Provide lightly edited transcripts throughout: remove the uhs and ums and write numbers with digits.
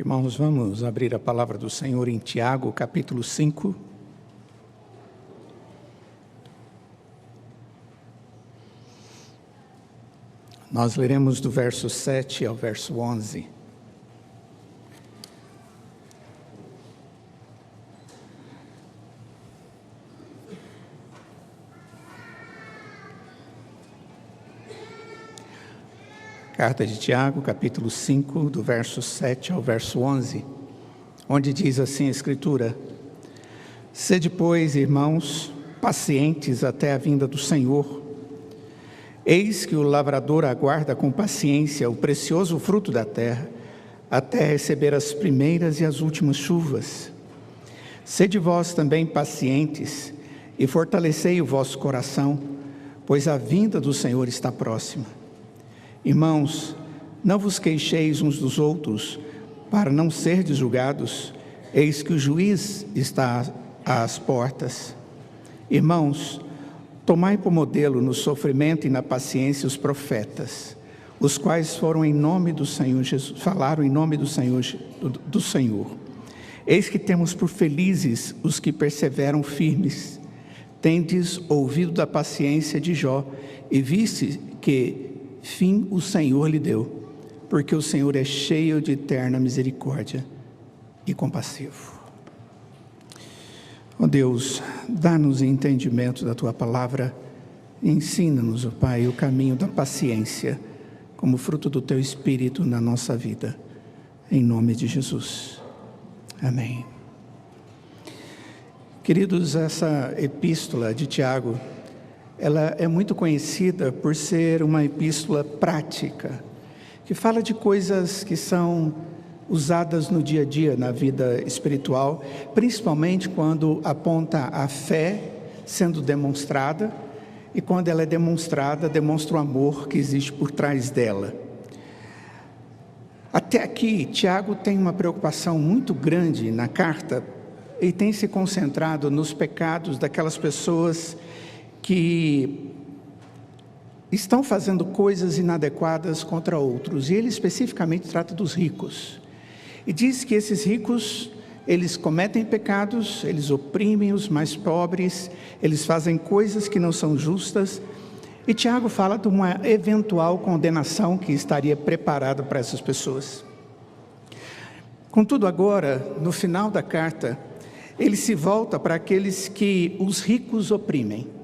Irmãos, vamos abrir a palavra do Senhor em Tiago, capítulo 5. Nós leremos do verso 7 ao verso 11. Carta de Tiago, capítulo 5, do verso 7 ao verso 11, onde diz assim a Escritura: Sede, pois, irmãos, pacientes até a vinda do Senhor. Eis que o lavrador aguarda com paciência o precioso fruto da terra, até receber as primeiras e as últimas chuvas. Sede vós também pacientes, e fortalecei o vosso coração, pois a vinda do Senhor está próxima. Irmãos, não vos queixeis uns dos outros, para não serdes julgados, eis que o juiz está às portas. Irmãos, tomai por modelo no sofrimento e na paciência os profetas, os quais foram em nome do Senhor Jesus, falaram em nome do Senhor. Eis que temos por felizes os que perseveram firmes. Tendes ouvido da paciência de Jó, e viste que fim o Senhor lhe deu, porque o Senhor é cheio de eterna misericórdia e compassivo. Ó Deus, dá-nos entendimento da Tua palavra, e ensina-nos, ó Pai, o caminho da paciência, como fruto do Teu Espírito na nossa vida, em nome de Jesus. Amém. Queridos, essa epístola de Tiago, ela é muito conhecida por ser uma epístola prática, que fala de coisas que são usadas no dia a dia, na vida espiritual, principalmente quando aponta a fé sendo demonstrada, e quando ela é demonstrada, demonstra o amor que existe por trás dela. Até aqui, Tiago tem uma preocupação muito grande na carta, e tem se concentrado nos pecados daquelas pessoas que estão fazendo coisas inadequadas contra outros, e ele especificamente trata dos ricos, e diz que esses ricos, eles cometem pecados, eles oprimem os mais pobres, eles fazem coisas que não são justas, e Tiago fala de uma eventual condenação que estaria preparada para essas pessoas. Contudo, agora, no final da carta, ele se volta para aqueles que os ricos oprimem,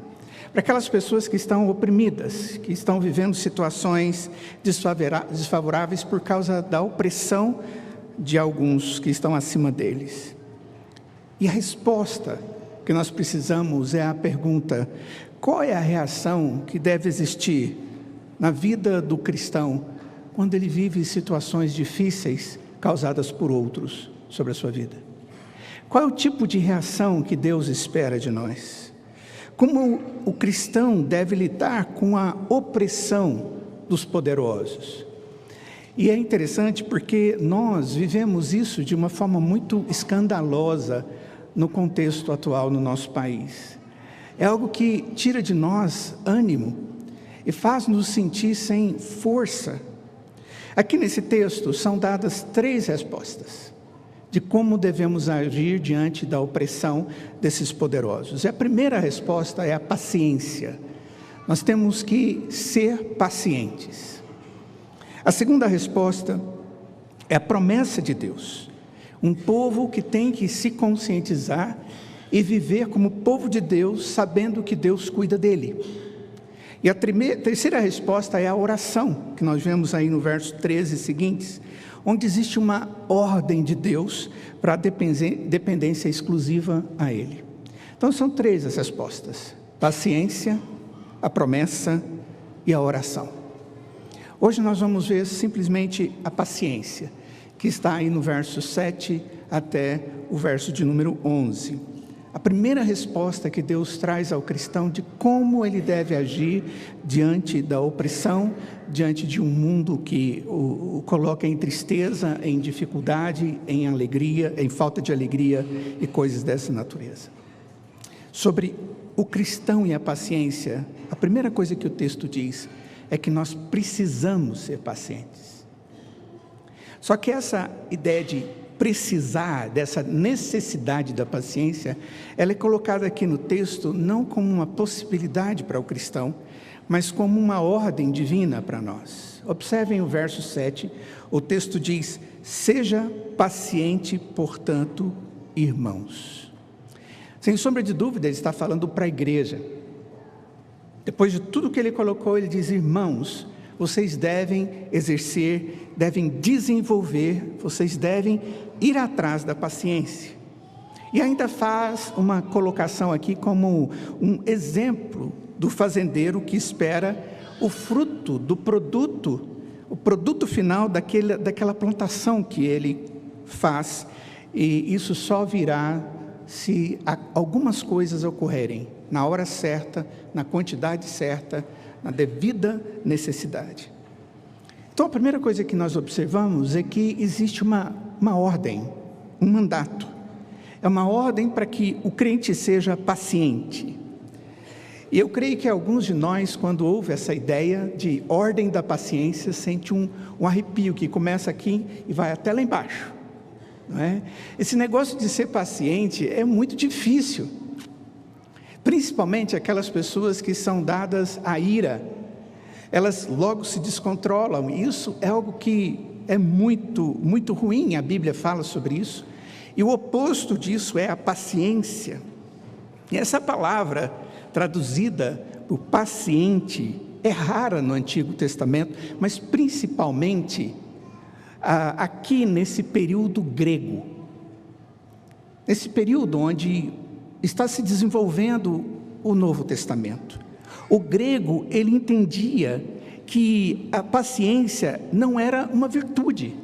para aquelas pessoas que estão oprimidas, que estão vivendo situações desfavoráveis por causa da opressão de alguns que estão acima deles. E a resposta que nós precisamos é a pergunta: qual é a reação que deve existir na vida do cristão quando ele vive situações difíceis causadas por outros sobre a sua vida? Qual é o tipo de reação que Deus espera de nós? Como o cristão deve lidar com a opressão dos poderosos? E é interessante porque nós vivemos isso de uma forma muito escandalosa no contexto atual no nosso país. É algo que tira de nós ânimo e faz nos sentir sem força. Aqui nesse texto são dadas 3 respostas de como devemos agir diante da opressão desses poderosos. E a primeira resposta é a paciência. Nós temos que ser pacientes. A segunda resposta é a promessa de Deus. Um povo que tem que se conscientizar e viver como povo de Deus, sabendo que Deus cuida dele. E a terceira resposta é a oração, que nós vemos aí no verso 13 e seguintes, onde existe uma ordem de Deus para a dependência exclusiva a Ele. Então são 3 as respostas: paciência, a promessa e a oração. Hoje nós vamos ver simplesmente a paciência, que está aí no verso 7 até o verso de número 11. A primeira resposta que Deus traz ao cristão de como ele deve agir diante da opressão, diante de um mundo que o coloca em tristeza, em dificuldade, em alegria, em falta de alegria e coisas dessa natureza. Sobre o cristão e a paciência, a primeira coisa que o texto diz é que nós precisamos ser pacientes. Só que essa ideia de precisar, dessa necessidade da paciência, ela é colocada aqui no texto não como uma possibilidade para o cristão, mas como uma ordem divina para nós. Observem o verso 7, o texto diz: seja paciente, portanto, irmãos. Sem sombra de dúvida, ele está falando para a igreja. Depois de tudo que ele colocou, ele diz: irmãos, vocês devem exercer, devem desenvolver, vocês devem ir atrás da paciência. E ainda faz uma colocação aqui como um exemplo do fazendeiro que espera o fruto do produto, o produto final daquela plantação que ele faz, e isso só virá se algumas coisas ocorrerem na hora certa, na quantidade certa, na devida necessidade. Então, a primeira coisa que nós observamos é que existe uma ordem, um mandato. É uma ordem para que o crente seja paciente. E eu creio que alguns de nós, quando ouve essa ideia de ordem da paciência, sente um arrepio que começa aqui e vai até lá embaixo. Não é? Esse negócio de ser paciente é muito difícil. Principalmente aquelas pessoas que são dadas à ira, elas logo se descontrolam. Isso é algo que é muito, muito ruim, a Bíblia fala sobre isso. E o oposto disso é a paciência. E essa palavra, traduzida por paciente, é rara no Antigo Testamento, mas principalmente aqui nesse período grego. Nesse período onde está se desenvolvendo o Novo Testamento. O grego, ele entendia que a paciência não era uma virtude.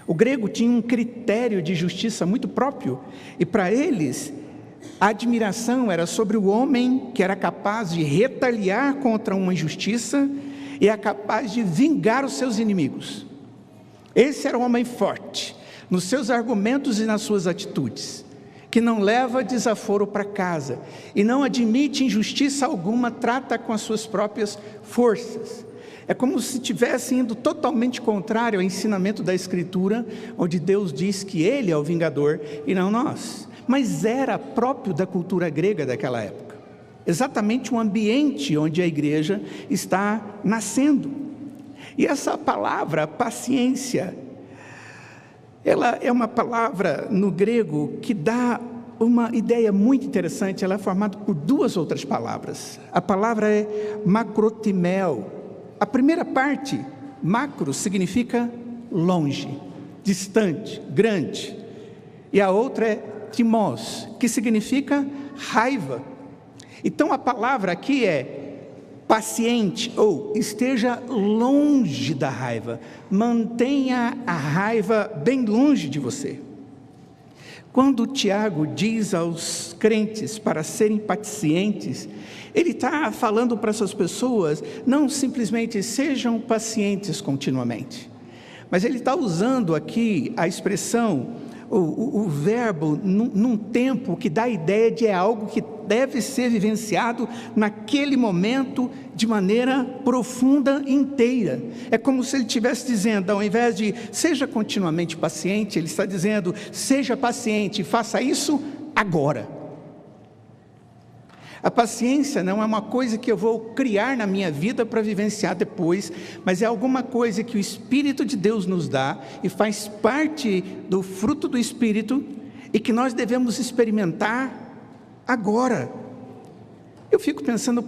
O grego tinha um critério de justiça muito próprio, e para eles, a admiração era sobre o homem que era capaz de retaliar contra uma injustiça e é capaz de vingar os seus inimigos. Esse era um homem forte, nos seus argumentos e nas suas atitudes, que não leva desaforo para casa e não admite injustiça alguma, trata com as suas próprias forças. É como se estivesse indo totalmente contrário ao ensinamento da Escritura, onde Deus diz que Ele é o vingador e não nós. Mas era próprio da cultura grega daquela época. Exatamente o ambiente onde a igreja está nascendo. E essa palavra, paciência, ela é uma palavra no grego que dá uma ideia muito interessante. Ela é formada por duas outras palavras. A palavra é macrotimel. A primeira parte, macro, significa longe, distante, grande. E a outra é timós, que significa raiva. Então a palavra aqui é paciente, ou esteja longe da raiva. Mantenha a raiva bem longe de você. Quando Tiago diz aos crentes para serem pacientes, ele está falando para essas pessoas, não simplesmente sejam pacientes continuamente, mas ele está usando aqui a expressão, o verbo, num tempo que dá a ideia de algo que deve ser vivenciado naquele momento de maneira profunda e inteira. É como se ele estivesse dizendo, ao invés de seja continuamente paciente, ele está dizendo, seja paciente, faça isso agora. A paciência não é uma coisa que eu vou criar na minha vida para vivenciar depois, mas é alguma coisa que o Espírito de Deus nos dá e faz parte do fruto do Espírito e que nós devemos experimentar agora. Eu fico pensando,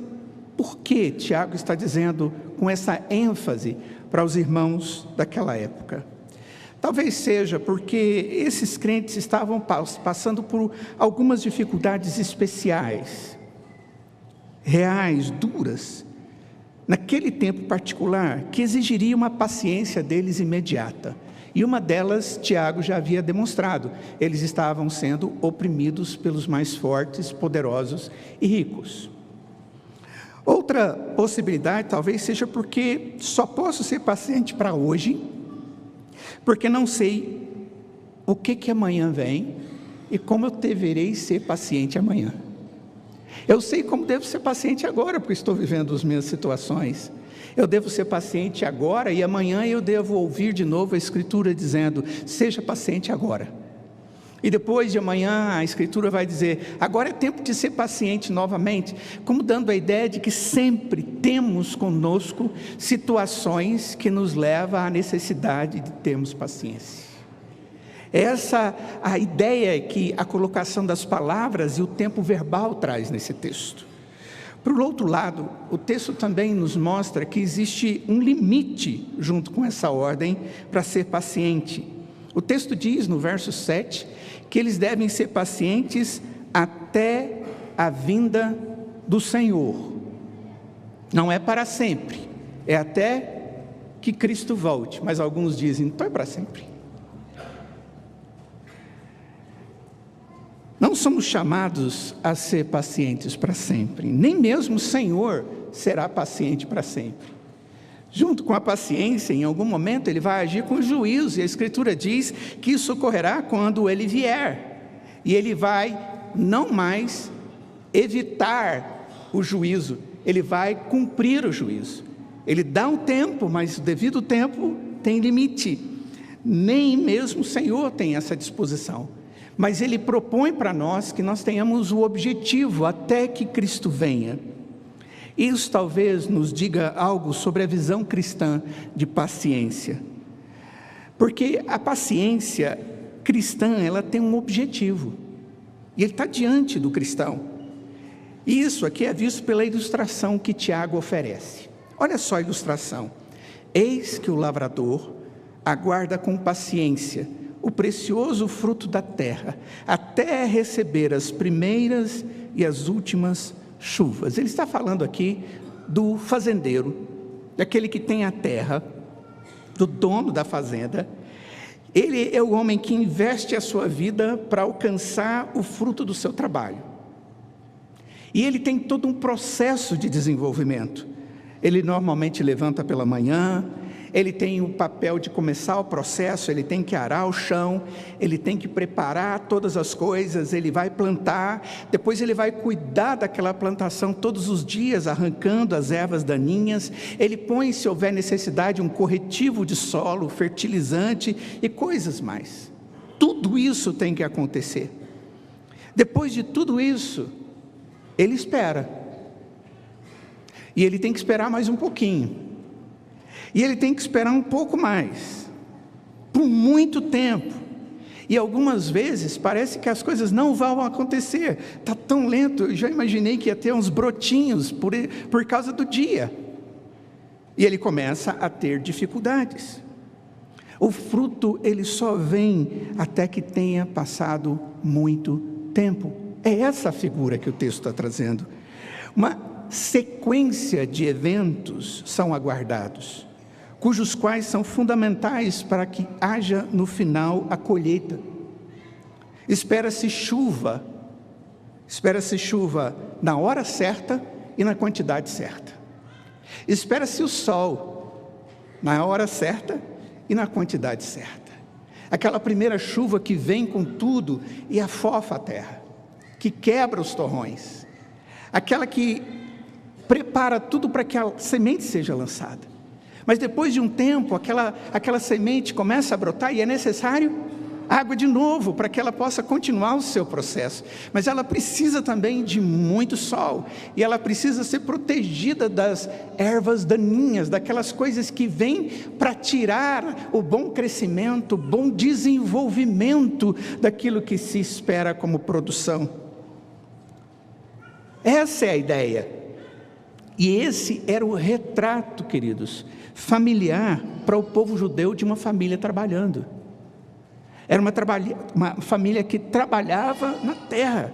por que Tiago está dizendo com essa ênfase para os irmãos daquela época? Talvez seja porque esses crentes estavam passando por algumas dificuldades especiais, reais, duras, naquele tempo particular, que exigiria uma paciência deles imediata. E uma delas, Tiago já havia demonstrado, eles estavam sendo oprimidos pelos mais fortes, poderosos e ricos. Outra possibilidade talvez seja porque só posso ser paciente para hoje, porque não sei o que amanhã vem e como eu deverei ser paciente amanhã. Eu sei como devo ser paciente agora, porque estou vivendo as minhas situações. Eu devo ser paciente agora e amanhã eu devo ouvir de novo a Escritura dizendo, seja paciente agora. E depois de amanhã a Escritura vai dizer, agora é tempo de ser paciente novamente, como dando a ideia de que sempre temos conosco situações que nos levam à necessidade de termos paciência. Essa a ideia que a colocação das palavras e o tempo verbal traz nesse texto. Por outro lado, o texto também nos mostra que existe um limite junto com essa ordem para ser paciente. O texto diz no verso 7 que eles devem ser pacientes até a vinda do Senhor. Não é para sempre, é até que Cristo volte, mas alguns dizem, então é para sempre. Não somos chamados a ser pacientes para sempre, nem mesmo o Senhor será paciente para sempre. Junto com a paciência, em algum momento Ele vai agir com juízo, e a Escritura diz que isso ocorrerá quando Ele vier, e Ele vai não mais evitar o juízo, Ele vai cumprir o juízo. Ele dá um tempo, mas o devido tempo tem limite, nem mesmo o Senhor tem essa disposição. Mas Ele propõe para nós que nós tenhamos o objetivo até que Cristo venha. Isso talvez nos diga algo sobre a visão cristã de paciência. Porque a paciência cristã, ela tem um objetivo. E ele está diante do cristão. E isso aqui é visto pela ilustração que Tiago oferece. Olha só a ilustração. Eis que o lavrador aguarda com paciência o precioso fruto da terra, até receber as primeiras e as últimas chuvas. Ele está falando aqui do fazendeiro, daquele que tem a terra, do dono da fazenda. Ele é o homem que investe a sua vida para alcançar o fruto do seu trabalho. E ele tem todo um processo de desenvolvimento. Ele normalmente levanta pela manhã, ele tem o papel de começar o processo, ele tem que arar o chão, ele tem que preparar todas as coisas, ele vai plantar, depois ele vai cuidar daquela plantação todos os dias, arrancando as ervas daninhas, ele põe, se houver necessidade, um corretivo de solo, fertilizante e coisas mais. Tudo isso tem que acontecer. Depois de tudo isso, ele espera. E ele tem que esperar mais um pouquinho. E ele tem que esperar um pouco mais, por muito tempo. E algumas vezes parece que as coisas não vão acontecer. Está tão lento, eu já imaginei que ia ter uns brotinhos por causa do dia. E ele começa a ter dificuldades. O fruto, ele só vem até que tenha passado muito tempo. É essa a figura que o texto está trazendo. Uma sequência de eventos são aguardados, cujos quais são fundamentais para que haja no final a colheita. Espera-se chuva na hora certa e na quantidade certa. Espera-se o sol na hora certa e na quantidade certa. Aquela primeira chuva que vem com tudo e afofa a terra, que quebra os torrões, aquela que prepara tudo para que a semente seja lançada. Mas depois de um tempo, aquela semente começa a brotar e é necessário água de novo para que ela possa continuar o seu processo. Mas ela precisa também de muito sol, e ela precisa ser protegida das ervas daninhas, daquelas coisas que vêm para tirar o bom crescimento, o bom desenvolvimento daquilo que se espera como produção. Essa é a ideia. E esse era o retrato, queridos, familiar para o povo judeu de uma família trabalhando. Era uma família que trabalhava na terra.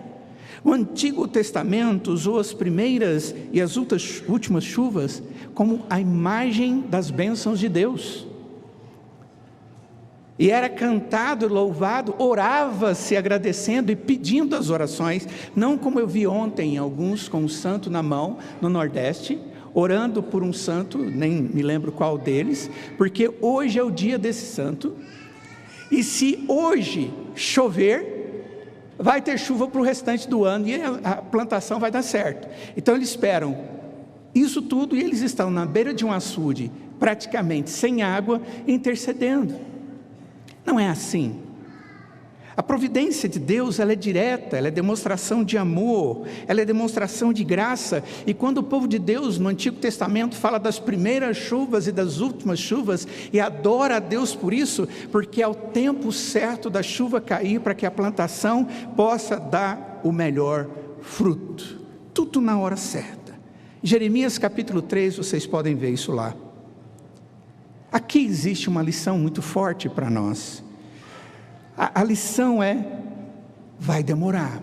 O Antigo Testamento usou as primeiras e as últimas chuvas como a imagem das bênçãos de Deus. E era cantado, louvado, orava-se agradecendo e pedindo as orações, não como eu vi ontem, alguns com o santo na mão, no Nordeste, orando por um santo, nem me lembro qual deles, porque hoje é o dia desse santo, e se hoje chover, vai ter chuva para o restante do ano e a plantação vai dar certo. Então eles esperam isso tudo e eles estão na beira de um açude, praticamente sem água, intercedendo. Não é assim. A providência de Deus, ela é direta, ela é demonstração de amor, ela é demonstração de graça. E quando o povo de Deus no Antigo Testamento fala das primeiras chuvas e das últimas chuvas, e adora a Deus por isso, porque é o tempo certo da chuva cair para que a plantação possa dar o melhor fruto. Tudo na hora certa. Jeremias capítulo 3, vocês podem ver isso lá. Aqui existe uma lição muito forte para nós. A lição é, vai demorar.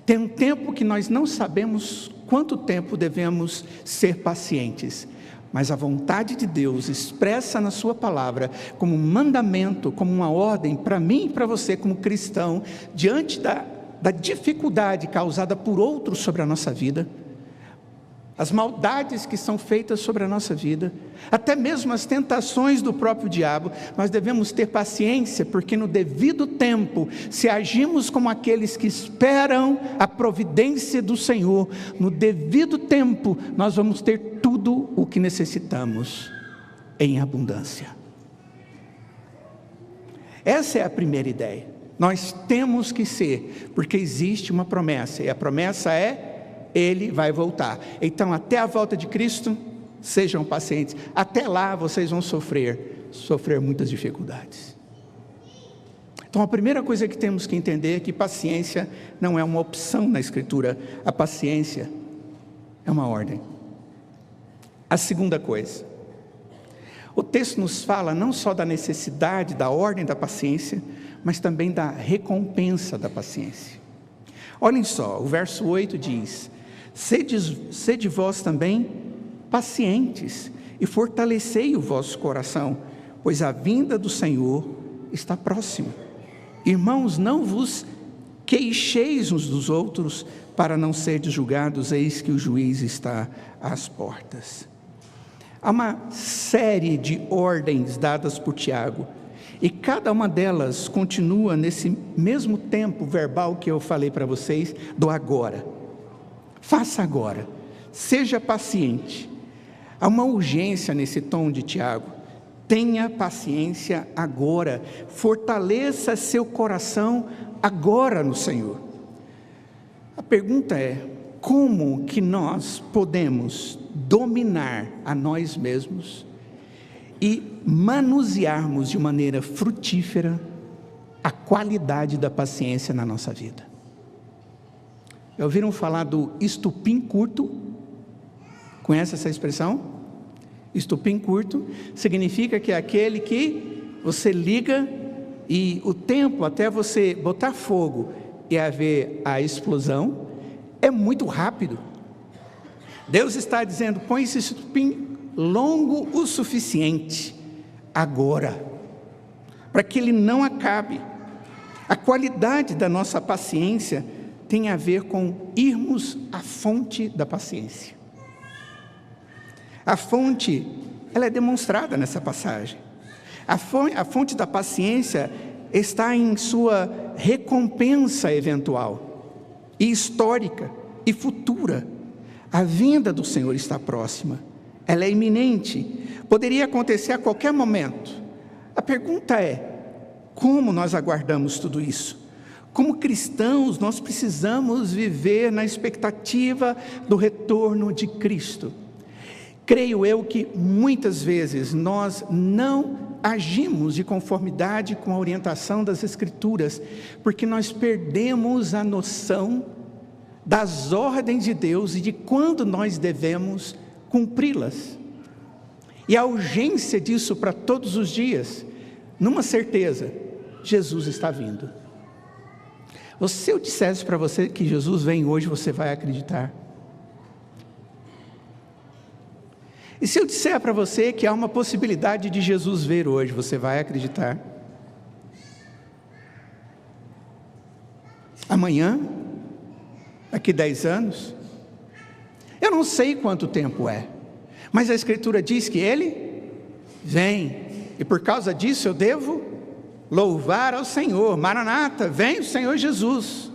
Tem um tempo que nós não sabemos quanto tempo devemos ser pacientes, mas a vontade de Deus expressa na sua palavra, como um mandamento, como uma ordem para mim e para você como cristão, diante da dificuldade causada por outros sobre a nossa vida, as maldades que são feitas sobre a nossa vida, até mesmo as tentações do próprio diabo, nós devemos ter paciência, porque no devido tempo, se agimos como aqueles que esperam a providência do Senhor, no devido tempo, nós vamos ter tudo o que necessitamos em abundância. Essa é a primeira ideia. Nós temos que ser, porque existe uma promessa, e a promessa é: Ele vai voltar. Então, até a volta de Cristo, sejam pacientes. Até lá, vocês vão sofrer muitas dificuldades. Então, a primeira coisa que temos que entender é que paciência não é uma opção na Escritura. A paciência é uma ordem. A segunda coisa, o texto nos fala não só da necessidade, da ordem da paciência, mas também da recompensa da paciência. Olhem só, o verso 8 diz: Sede vós também pacientes e fortalecei o vosso coração, pois a vinda do Senhor está próxima. Irmãos, não vos queixeis uns dos outros, para não serdes julgados, eis que o juiz está às portas. Há uma série de ordens dadas por Tiago, e cada uma delas continua nesse mesmo tempo verbal que eu falei para vocês, do agora. Faça agora, seja paciente. Há uma urgência nesse tom de Tiago. Tenha paciência agora, fortaleça seu coração agora no Senhor. A pergunta é: como que nós podemos dominar a nós mesmos e manusearmos de maneira frutífera a qualidade da paciência na nossa vida? Já ouviram falar do estupim curto? Conhece essa expressão? Estupim curto significa que é aquele que você liga e o tempo até você botar fogo e haver a explosão é muito rápido. Deus está dizendo: põe esse estupim longo o suficiente agora, para que ele não acabe. A qualidade da nossa paciência tem a ver com irmos à fonte da paciência. A fonte, ela é demonstrada nessa passagem. A fonte da paciência está em sua recompensa eventual, e histórica, e futura. A vinda do Senhor está próxima, ela é iminente, poderia acontecer a qualquer momento. A pergunta é: como nós aguardamos tudo isso? Como cristãos, nós precisamos viver na expectativa do retorno de Cristo. Creio eu que muitas vezes nós não agimos de conformidade com a orientação das Escrituras, porque nós perdemos a noção das ordens de Deus e de quando nós devemos cumpri-las. E a urgência disso para todos os dias, numa certeza: Jesus está vindo. Se eu dissesse para você que Jesus vem hoje, você vai acreditar? E se eu disser para você que há uma possibilidade de Jesus vir hoje, você vai acreditar? Amanhã? Daqui 10 anos? Eu não sei quanto tempo é, mas a Escritura diz que Ele vem, e por causa disso eu devo louvar ao Senhor, Maranata, vem o Senhor Jesus.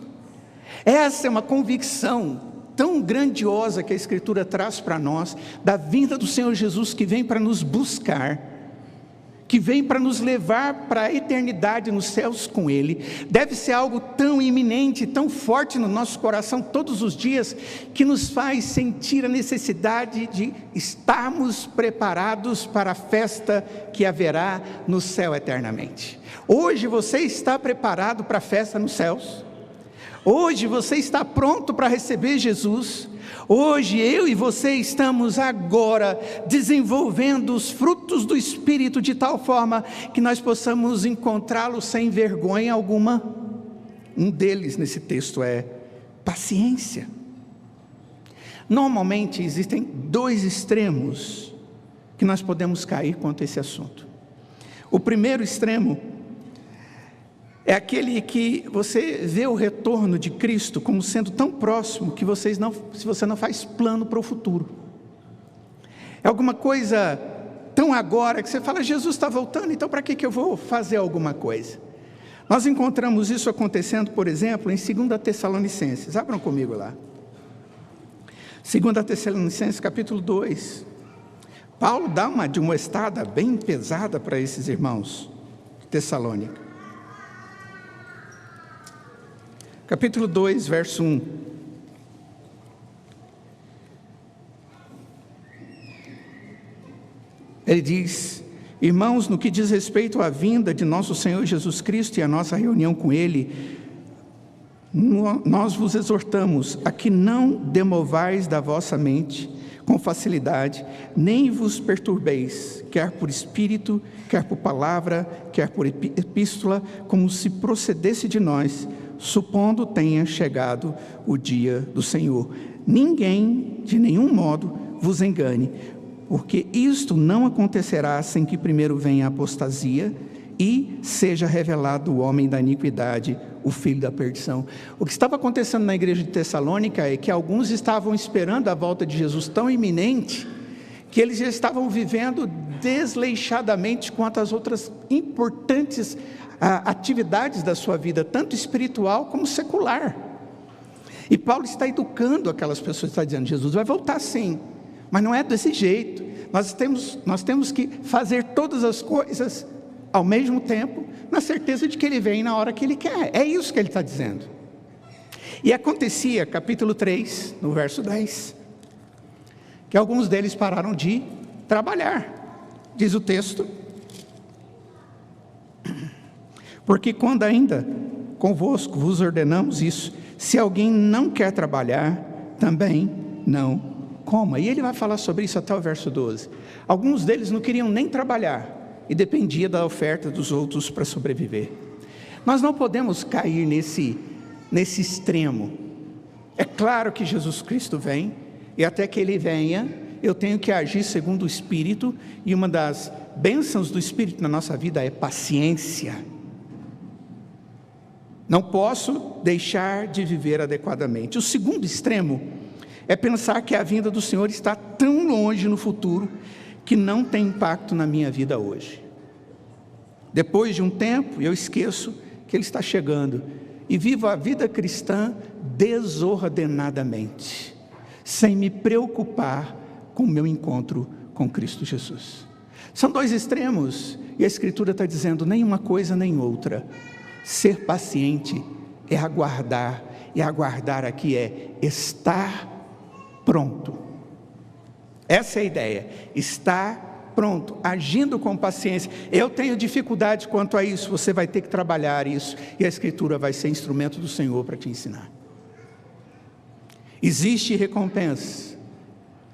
Essa é uma convicção tão grandiosa que a Escritura traz para nós, da vinda do Senhor Jesus, que vem para nos buscar, que vem para nos levar para a eternidade nos céus com Ele. Deve ser algo tão iminente, tão forte no nosso coração todos os dias, que nos faz sentir a necessidade de estarmos preparados para a festa que haverá no céu eternamente. Hoje você está preparado para a festa nos céus? Hoje você está pronto para receber Jesus? Hoje eu e você estamos agora desenvolvendo os frutos do Espírito de tal forma que nós possamos encontrá-los sem vergonha alguma. Um deles nesse texto é paciência. Normalmente existem dois extremos que nós podemos cair quanto a esse assunto. O primeiro extremo é aquele que você vê o retorno de Cristo como sendo tão próximo que se você não faz plano para o futuro. É alguma coisa tão agora que você fala, Jesus está voltando, então para que eu vou fazer alguma coisa? Nós encontramos isso acontecendo, por exemplo, em 2 Tessalonicenses. Abram comigo lá. 2 Tessalonicenses capítulo 2. Paulo dá uma admoestada bem pesada para esses irmãos de Tessalônica. Capítulo 2, verso 1. Ele diz: irmãos, no que diz respeito à vinda de nosso Senhor Jesus Cristo e à nossa reunião com Ele, nós vos exortamos a que não demovais da vossa mente com facilidade, nem vos perturbeis, quer por espírito, quer por palavra, quer por epístola, como se procedesse de nós, supondo tenha chegado o dia do Senhor. Ninguém, de nenhum modo, vos engane, porque isto não acontecerá sem que primeiro venha a apostasia e seja revelado o homem da iniquidade, o filho da perdição. O que estava acontecendo na igreja de Tessalônica é que alguns estavam esperando a volta de Jesus tão iminente, que eles já estavam vivendo desleixadamente quanto às outras importantes atividades da sua vida, tanto espiritual como secular. E Paulo está educando aquelas pessoas, está dizendo, Jesus vai voltar sim, mas não é desse jeito. Nós temos que fazer todas as coisas ao mesmo tempo, na certeza de que Ele vem na hora que Ele quer. É isso que Ele está dizendo. E acontecia, capítulo 3, no verso 10, que alguns deles pararam de trabalhar. Diz o texto: porque quando ainda convosco vos ordenamos isso, se alguém não quer trabalhar, também não coma. E ele vai falar sobre isso até o verso 12. Alguns deles não queriam nem trabalhar e dependia da oferta dos outros para sobreviver. Nós não podemos cair nesse extremo. É claro que Jesus Cristo vem, e até que Ele venha, eu tenho que agir segundo o Espírito, e uma das bênçãos do Espírito na nossa vida é paciência. Não posso deixar de viver adequadamente. O segundo extremo é pensar que a vinda do Senhor está tão longe no futuro que não tem impacto na minha vida hoje. Depois de um tempo, eu esqueço que Ele está chegando e vivo a vida cristã desordenadamente, sem me preocupar com o meu encontro com Cristo Jesus. São dois extremos, e a Escritura está dizendo, nem uma coisa nem outra. Ser paciente é aguardar, e aguardar aqui é estar pronto. Essa é a ideia, estar pronto, agindo com paciência. Eu tenho dificuldade quanto a isso, você vai ter que trabalhar isso, e a Escritura vai ser instrumento do Senhor para te ensinar. Existe recompensa,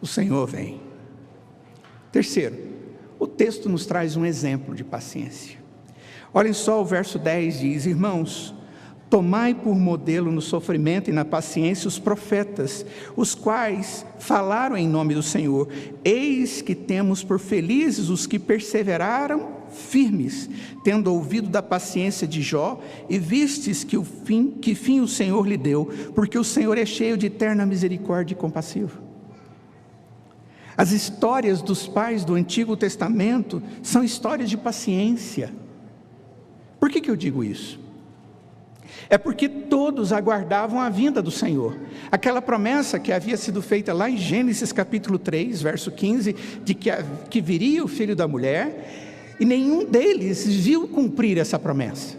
o Senhor vem. Terceiro, o texto nos traz um exemplo de paciência. Olhem só, o verso 10 diz: irmãos, tomai por modelo no sofrimento e na paciência os profetas, os quais falaram em nome do Senhor. Eis que temos por felizes os que perseveraram firmes, tendo ouvido da paciência de Jó, e vistes que fim o Senhor lhe deu, porque o Senhor é cheio de eterna misericórdia e compassivo. As histórias dos pais do Antigo Testamento são histórias de paciência. Por que que eu digo isso? É porque todos aguardavam a vinda do Senhor. Aquela promessa que havia sido feita lá em Gênesis capítulo 3, verso 15, de que viria o filho da mulher, e nenhum deles viu cumprir essa promessa.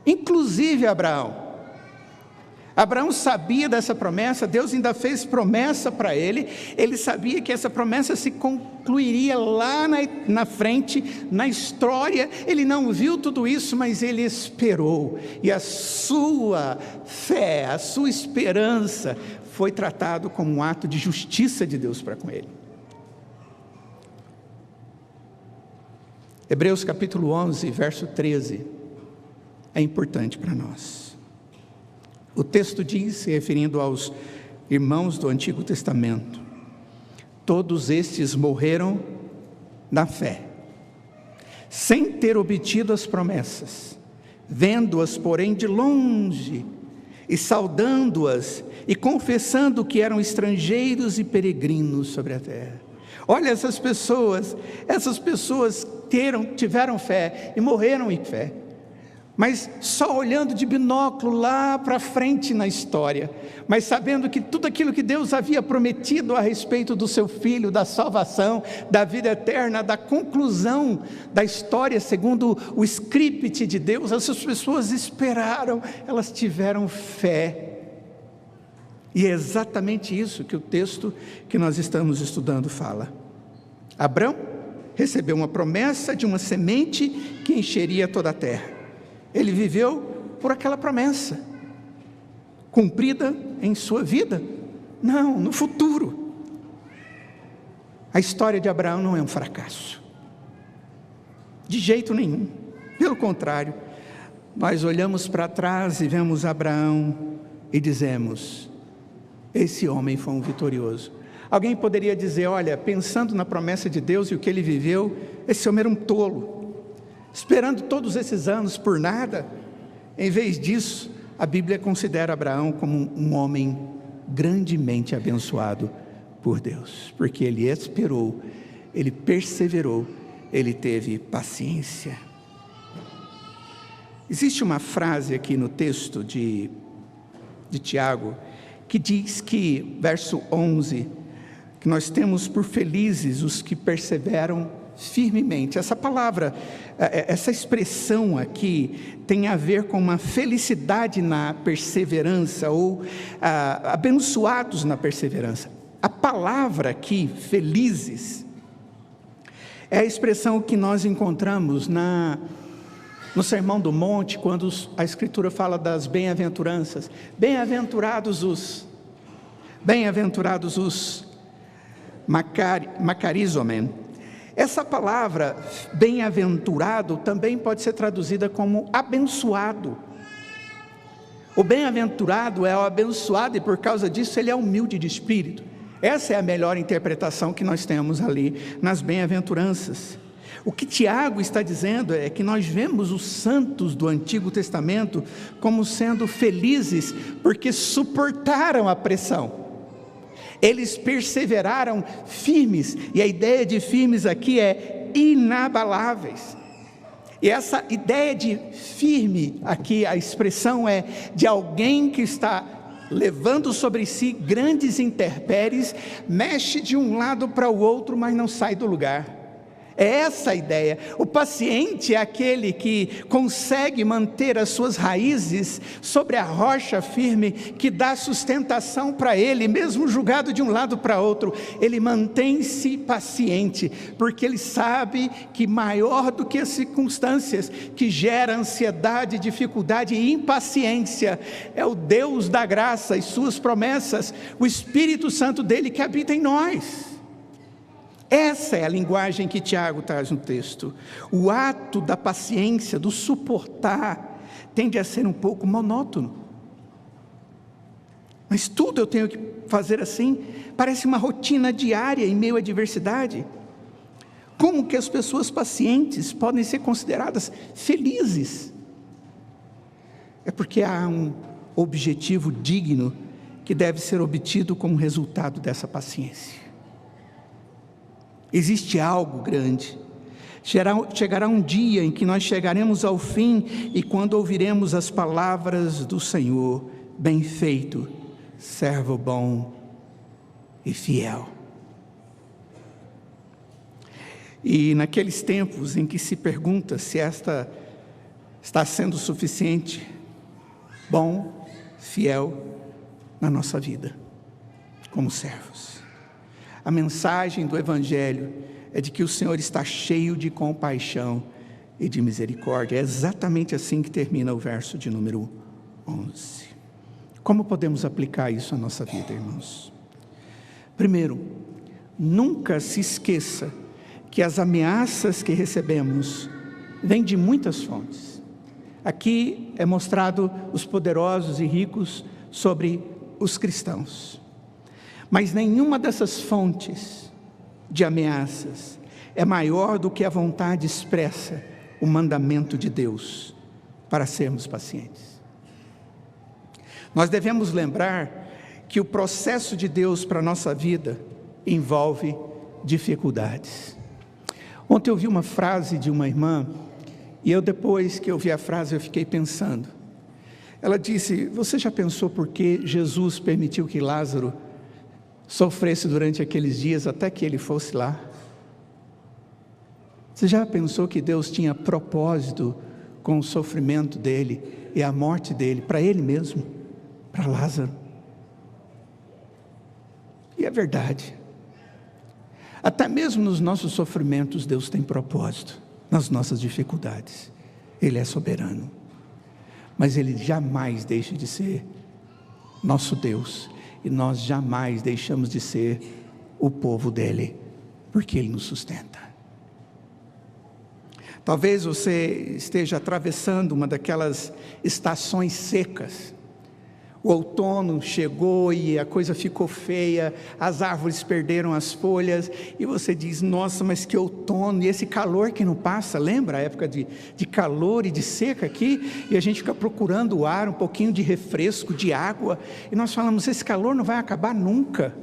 Inclusive Abraão. Abraão sabia dessa promessa, Deus ainda fez promessa para ele, ele sabia que essa promessa se concluiria lá na frente, na história. Ele não viu tudo isso, mas ele esperou, e a sua fé, a sua esperança foi tratado como um ato de justiça de Deus para com ele. Hebreus capítulo 11, verso 13, é importante para nós. O texto diz, se referindo aos irmãos do Antigo Testamento: todos estes morreram na fé, sem ter obtido as promessas, vendo-as, porém, de longe, e saudando-as, e confessando que eram estrangeiros e peregrinos sobre a terra. Olha, essas pessoas tiveram fé e morreram em fé, mas só olhando de binóculo lá para frente na história, mas sabendo que tudo aquilo que Deus havia prometido a respeito do seu filho, da salvação, da vida eterna, da conclusão da história segundo o script de Deus, essas pessoas esperaram, elas tiveram fé. E é exatamente isso que o texto que nós estamos estudando fala. Abrão recebeu uma promessa de uma semente que encheria toda a terra. Ele viveu por aquela promessa, cumprida em sua vida? Não, no futuro. A história de Abraão não é um fracasso, de jeito nenhum. Pelo contrário, nós olhamos para trás e vemos Abraão e dizemos: esse homem foi um vitorioso. Alguém poderia dizer: olha, pensando na promessa de Deus e o que ele viveu, esse homem era um tolo, esperando todos esses anos por nada. Em vez disso, a Bíblia considera Abraão como um homem grandemente abençoado por Deus, porque ele esperou, ele perseverou, ele teve paciência. Existe uma frase aqui no texto de Tiago, que diz que, verso 11, que nós temos por felizes os que perseveram firmemente. Essa palavra, essa expressão aqui tem a ver com uma felicidade na perseverança, ou abençoados na perseverança. A palavra aqui, felizes, é a expressão que nós encontramos no Sermão do Monte, quando a Escritura fala das bem-aventuranças. Bem-aventurados os macarizomen. Essa palavra bem-aventurado também pode ser traduzida como abençoado. O bem-aventurado é o abençoado, e por causa disso ele é humilde de espírito. Essa é a melhor interpretação que nós temos ali nas bem-aventuranças. O que Tiago está dizendo é que nós vemos os santos do Antigo Testamento como sendo felizes porque suportaram a pressão. Eles perseveraram firmes, e a ideia de firmes aqui é inabaláveis. E essa ideia de firme aqui, a expressão é de alguém que está levando sobre si grandes intempéries, mexe de um lado para o outro, mas não sai do lugar. É essa a ideia. O paciente é aquele que consegue manter as suas raízes sobre a rocha firme, que dá sustentação para ele, mesmo jogado de um lado para outro. Ele mantém-se paciente, porque ele sabe que maior do que as circunstâncias que geram ansiedade, dificuldade e impaciência, é o Deus da graça e suas promessas, o Espírito Santo dele que habita em nós. Essa é a linguagem que Tiago traz no texto. O ato da paciência, do suportar, tende a ser um pouco monótono. Mas tudo eu tenho que fazer assim, parece uma rotina diária em meio à adversidade. Como que as pessoas pacientes podem ser consideradas felizes? É porque há um objetivo digno que deve ser obtido como resultado dessa paciência. Existe algo grande Chegará um dia em que nós chegaremos ao fim e quando ouviremos as palavras do Senhor: bem feito, servo bom e fiel. E naqueles tempos em que se pergunta se esta está sendo suficiente, bom, fiel na nossa vida, como servos. A mensagem do Evangelho é de que o Senhor está cheio de compaixão e de misericórdia. É exatamente assim que termina o verso de número 11. Como podemos aplicar isso à nossa vida, irmãos? Primeiro, nunca se esqueça que as ameaças que recebemos vêm de muitas fontes. Aqui é mostrado os poderosos e ricos sobre os cristãos. Mas nenhuma dessas fontes de ameaças é maior do que a vontade expressa, o mandamento de Deus para sermos pacientes. Nós devemos lembrar que o processo de Deus para a nossa vida envolve dificuldades. Ontem eu ouvi uma frase de uma irmã, e eu depois que eu ouvi a frase eu fiquei pensando. Ela disse: você já pensou por que Jesus permitiu que Lázaro sofresse durante aqueles dias até que ele fosse lá? Você já pensou que Deus tinha propósito com o sofrimento dele e a morte dele, para ele mesmo, para Lázaro? E é verdade. Até mesmo nos nossos sofrimentos, Deus tem propósito. Nas nossas dificuldades, Ele é soberano. Mas Ele jamais deixa de ser nosso Deus. E nós jamais deixamos de ser o povo dEle, porque Ele nos sustenta. Talvez você esteja atravessando uma daquelas estações secas. O outono chegou e a coisa ficou feia, as árvores perderam as folhas, e você diz: nossa, mas que outono, e esse calor que não passa, lembra a época de calor e de seca aqui? E a gente fica procurando o ar, um pouquinho de refresco, de água, e nós falamos: esse calor não vai acabar nunca.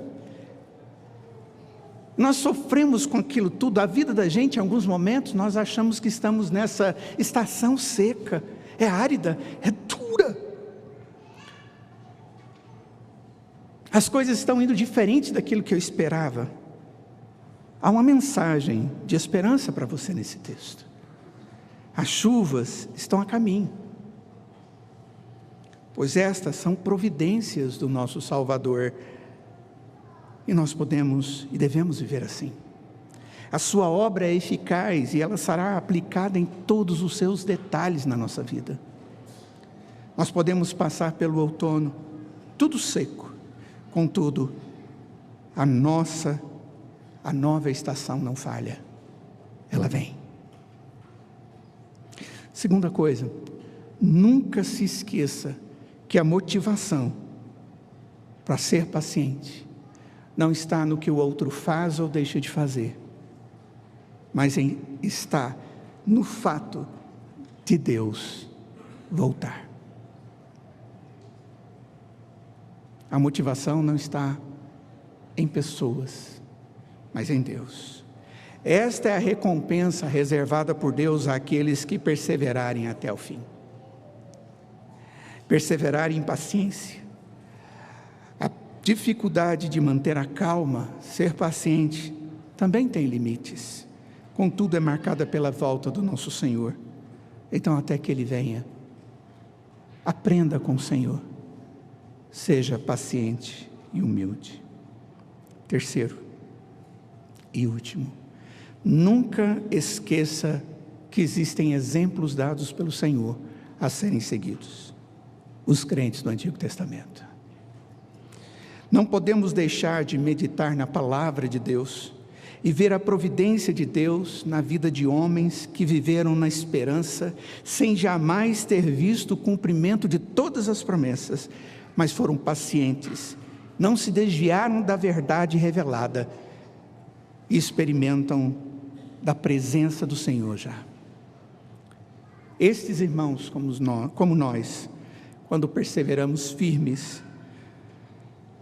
Nós sofremos com aquilo tudo, a vida da gente, em alguns momentos, nós achamos que estamos nessa estação seca, é árida, é dura. As coisas estão indo diferente daquilo que eu esperava. Há uma mensagem de esperança para você nesse texto. As chuvas estão a caminho, pois estas são providências do nosso Salvador, e nós podemos e devemos viver assim. A sua obra é eficaz e ela será aplicada em todos os seus detalhes na nossa vida. Nós podemos passar pelo outono, tudo seco. Contudo, a nova estação não falha, ela vem. Segunda coisa, nunca se esqueça que a motivação para ser paciente não está no que o outro faz ou deixa de fazer, mas está no fato de Deus voltar. A motivação não está em pessoas, mas em Deus. Esta é a recompensa reservada por Deus àqueles que perseverarem até o fim. Perseverarem em paciência. A dificuldade de manter a calma, ser paciente, também tem limites. Contudo, é marcada pela volta do nosso Senhor. Então, até que Ele venha, aprenda com o Senhor. Seja paciente e humilde. Terceiro e último, nunca esqueça que existem exemplos dados pelo Senhor a serem seguidos. Os crentes do Antigo Testamento. Não podemos deixar de meditar na palavra de Deus e ver a providência de Deus na vida de homens que viveram na esperança, sem jamais ter visto o cumprimento de todas as promessas, mas foram pacientes, não se desviaram da verdade revelada e experimentam da presença do Senhor já. Estes irmãos, como nós, quando perseveramos firmes,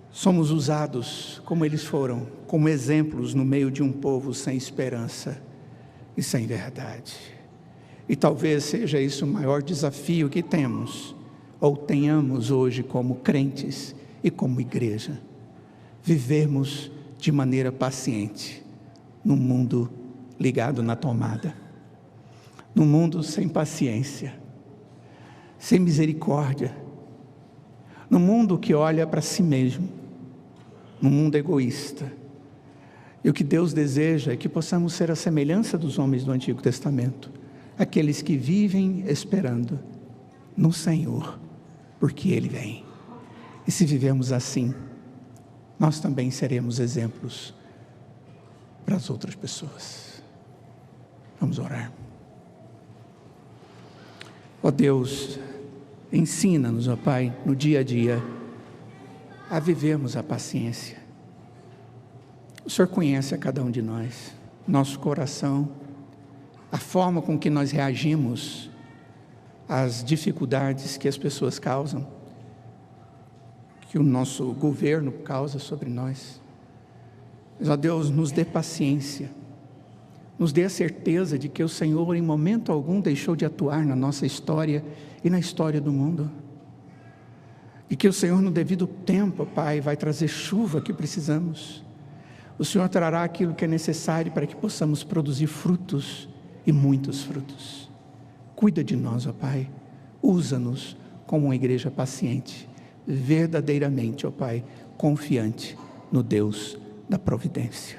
somos usados como eles foram, como exemplos no meio de um povo sem esperança. e sem verdade. E talvez seja isso o maior desafio que temos, ou tenhamos hoje como crentes e como igreja. Vivermos de maneira paciente, num mundo ligado na tomada, num mundo sem paciência, sem misericórdia, num mundo que olha para si mesmo, num mundo egoísta. E o que Deus deseja é que possamos ser a semelhança dos homens do Antigo Testamento, aqueles que vivem esperando no Senhor, porque Ele vem. E se vivemos assim, nós também seremos exemplos para as outras pessoas. Vamos orar. Ó Deus, ensina-nos, ó Pai, no dia a dia, a vivermos a paciência. O Senhor conhece a cada um de nós, nosso coração, a forma com que nós reagimos às dificuldades que as pessoas causam, que o nosso governo causa sobre nós. Mas, ó Deus, nos dê paciência, nos dê a certeza de que o Senhor em momento algum deixou de atuar na nossa história e na história do mundo, e que o Senhor no devido tempo, Pai, vai trazer chuva que precisamos. O Senhor trará aquilo que é necessário para que possamos produzir frutos e muitos frutos. Cuida de nós, ó Pai, usa-nos como uma igreja paciente, verdadeiramente, ó Pai, confiante no Deus da providência.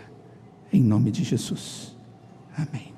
Em nome de Jesus. Amém.